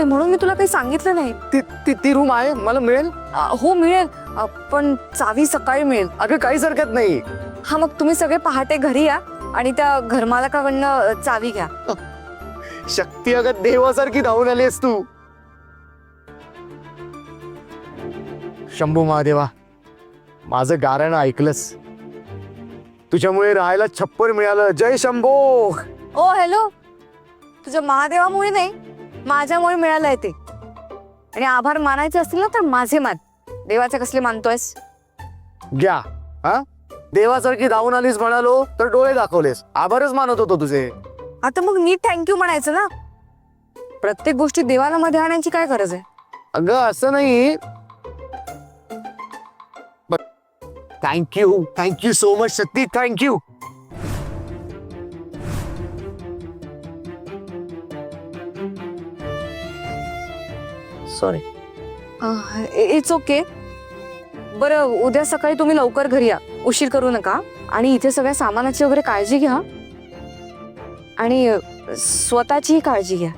म्हणून मी तुला काही सांगितलं नाही. ती ती ती रूम आहे, मला मिळेल? हो मिळेल, पण चावी सकाळी मिळेल. अगं काहीच हरकत नाही. हा मग तुम्ही सगळे पहाटे घरी या आणि त्या घरमालकाकडनं चावी घ्या. शक्ती, अगं देवासारखी धावून आलीस तू. शंभू महादेवा, माझं गाणं ऐकलंस, तुझ्यामुळे राहायला छप्पर मिळालं. जय शंभो. ओ हॅलो, तुझ्या महादेवामुळे नाही, माझ्यामुळे मिळालंय ते. आणि आभार मानायचे असतील ना तर माझे मान, देवाचे कसले मानतोयस? घ्या. हा, देवासारखी धावून आलीस म्हणालो तर डोळे दाखवलेस. आभारच मानत होतो तुझे. आता मग नीट थँक्यू म्हणायचं ना. प्रत्येक गोष्टी देवाला मध्ये आणायची काय गरज आहे? अगं असं नाही. Thank you, thank you so much Shakti, thank you. Sorry. It's okay. बरं, उद्या सकाळी तुम्ही लवकर घरी या, उशीर करू नका. आणि इथे सगळ्या सामानाची वगैरे काळजी घ्या आणि स्वतःचीही काळजी घ्या.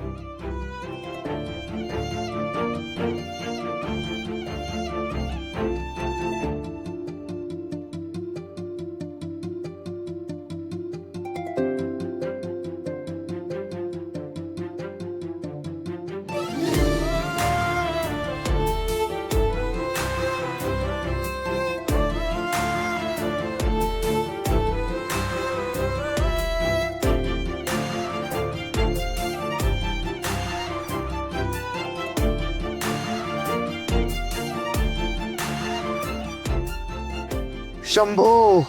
शंभो,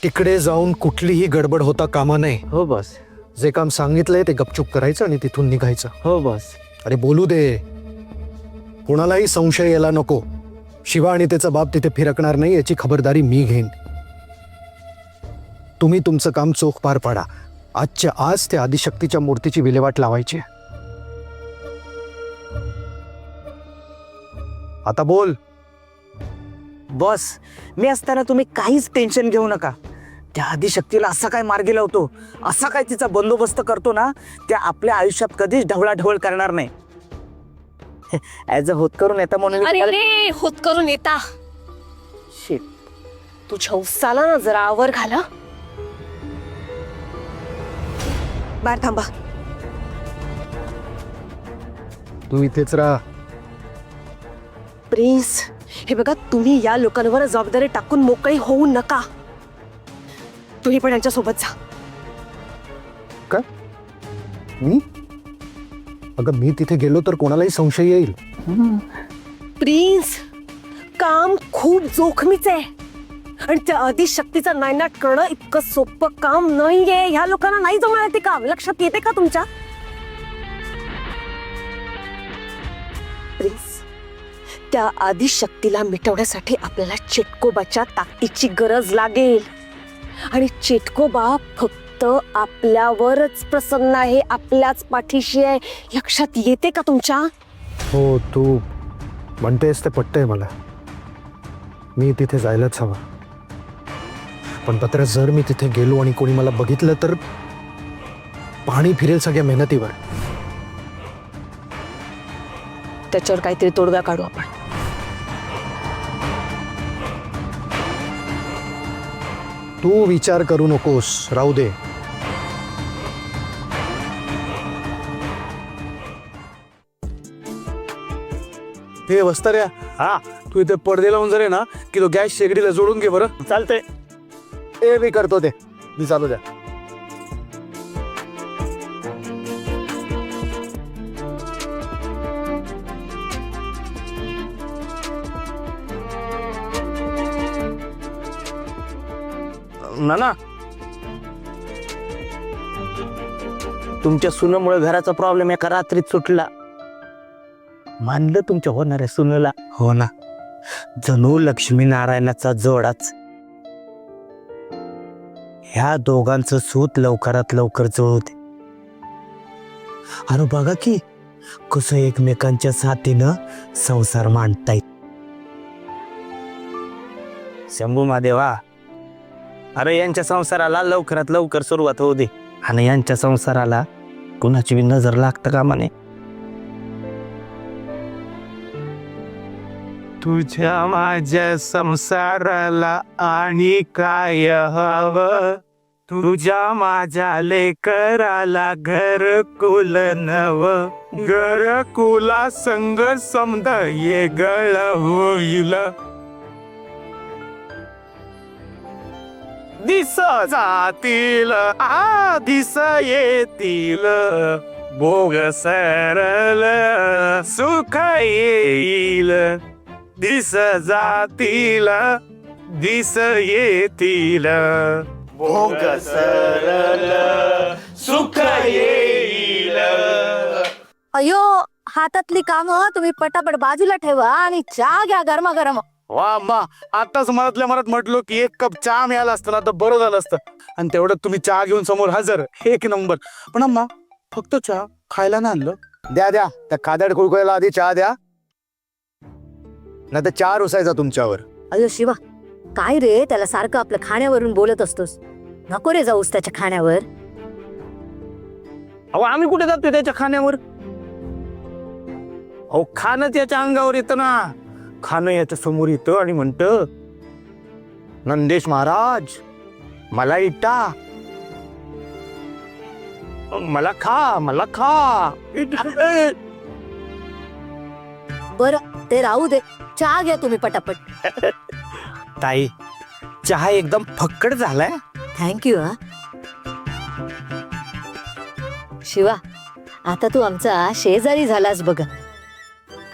तिकडे जाऊन कुठलीही गडबड होता कामा नये. हो बॉस. जे काम सांगितलंय ते गपचूप करायचं आणि तिथून निघायचं. हो बॉस. अरे बोलू दे. कुणालाही संशय यायला नको. शिवा आणि त्याचा बाप तिथे फिरकणार नाही याची खबरदारी मी घेईन. तुम्ही तुमचं काम चोख पार पाडा. आजच्या आज त्या आदिशक्तीच्या मूर्तीची विल्हेवाट लावायची. आता बोल. बॉस, मी असताना तुम्ही काहीच टेन्शन घेऊ नका. त्या आदिशक्तीला असा काय मार्ग लावतो, असा काय तिचा बंदोबस्त करतो ना, त्या आपल्या आयुष्यात कधीच ढवळाढवळ करणार नाही. ऍज अ होतकरून येता म्हणून अरे रे, होत करून येता. शिट. तुझ्या उसाला ना जरा आवर घाला. बाहेर थांबा. तू इथेच राहा. प्रिन्स, हे बघा, तुम्ही या लोकांवर जबाबदारी टाकून मोकळी होऊ नका. तुम्ही पण यांच्या सोबत जा. काय? मी? अगं मी तिथे गेलो तर कोणालाही संशय येईल. प्रिन्स, काम खूप जोखमीचं आहे आणि त्या आदिशक्तीचा नायनाट करणं इतकं सोपं काम नाहीये. ह्या लोकांना नाही जमणार ते काम. लक्षात येते का तुमच्या? प्रिन्स, त्या आदिशक्तीला मिटवण्यासाठी आपल्याला चेटकोबाच्या ताकदीची गरज लागेल. आणि चेटकोबा फक्त आपल्यावरच प्रसन्न आहे, आपल्याच पाठीशी आहे. लक्षात येते का तुमच्या? हो, तू म्हणतेस ते पटतंय मला. मी तिथे जायलाच हवं. पण पत्र, जर मी तिथे गेलो आणि कोणी मला बघितलं तर पाणी फिरेल सगळ्या मेहनतीवर. त्याच्यावर काहीतरी तोडगा काढू आपण. तू विचार करू नकोस, राहू दे. हे वस्ताऱ्या, हा, तू इथे पडदे लावून जरे ना की तो गॅस शेगडीला जोडून घे बरं. चालतंय. ए, मी करतो ते. मी चालू द्या. ना तुमच्या सुनेमुळे घराचा प्रॉब्लेम एका रात्रीत सुटला. मानलं तुमच्या होणाऱ्या सुनेला. हो ना, जणू लक्ष्मी नारायणाचा जोडाच. ह्या दोघांचं सूत लवकरात लवकर जुळू दे. अरे बघा की कसं एकमेकांच्या साथीनं संसार मांडतायत. शंभू महादेवा, अरे यांच्या संसाराला लवकरात लवकर सुरुवात होऊ दे. आणि यांच्या संसाराला कुणाची बी नजर लागतं का म्हणे. तुझ्या माझ्या संसाराला आणि काय हवं, तुझ्या माझ्या लेकराला घरकुल नव, घरकुला संग समद ये गळ होईल. दिस जातील दिस येतील, भोग सरल सुख येईल. दिस जातील दिस येतील, भोग सरल सुख येईल. अयो, हातातली कामं तुम्ही पटापट बाजूला ठेवा आणि चहा घ्या गरमागरम. वा अम्मा, आताच मनातल्या मनात म्हटलो की 1 कप चहा मिळाला असतं ना तर बरं झालं असतं. आणि तेवढं तुम्ही चहा घेऊन समोर हजर, 1 नंबर. पण अम्मा, फक्त चहा खायला नाही आणलं? द्या द्या, त्या खादड कुळकुळ्याला आधी चहा द्या, नाही तर चहा रुसायचा तुमच्यावर. अयो शिवा, काय रे त्याला सारखं आपल्या खाण्यावरून बोलत असतोस. नको रे जाऊस त्याच्या खाण्यावर. अहो आम्ही कुठे जातोय त्याच्या खाण्यावर. अहो खाणं त्याच्या अंगावर येतं ना. खाणं याच्या समोर येतं आणि म्हणतं, नंदेश महाराज मला इटा, मला खा मला खा. बर ते राहू दे, चहा घ्या तुम्ही पटापट. ताई, चहा एकदम फक्कड झालाय. थँक्यू. हा शिवा, आता तू आमचा शेजारी झालास बघ.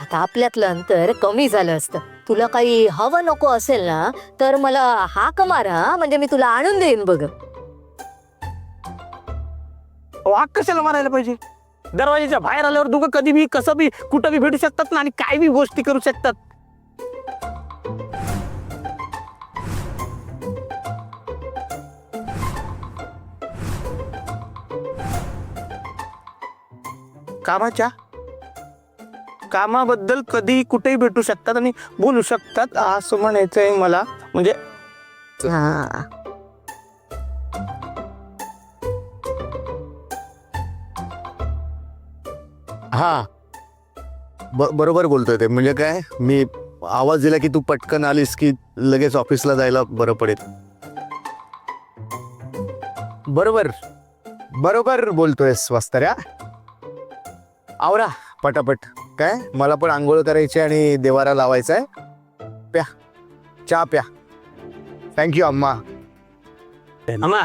आता आपल्यातलं अंतर कमी झालं असतं. तुला काही हवं नको असेल ना तर मला हाक मार, म्हणजे मी तुला आणून देईन बघ. वाघ कशाला मारायला पाहिजे. दरवाजाच्या बाहेर आल्यावर दोघं कधी बी कसं बी कुठं बी भेटू शकतात ना, आणि काय बी गोष्टी करू शकतात. कामाबद्दल कधी कुठेही भेटू शकतात आणि बोलू शकतात असं म्हणायचंय मला. म्हणजे हा, हा बरोबर बोलतोय ते. म्हणजे काय, मी आवाज दिला की तू पटकन आलीस की लगेच ऑफिसला जायला बरं पडेल. बरोबर बरोबर बोलतोयस वस्ताऱ्या. आवरा पटापट. काय, मला पण आंघोळ करायची आणि देवारा लावायचा आहे. प्या चहा प्या. थँक्यू अम्मा. अम्मा,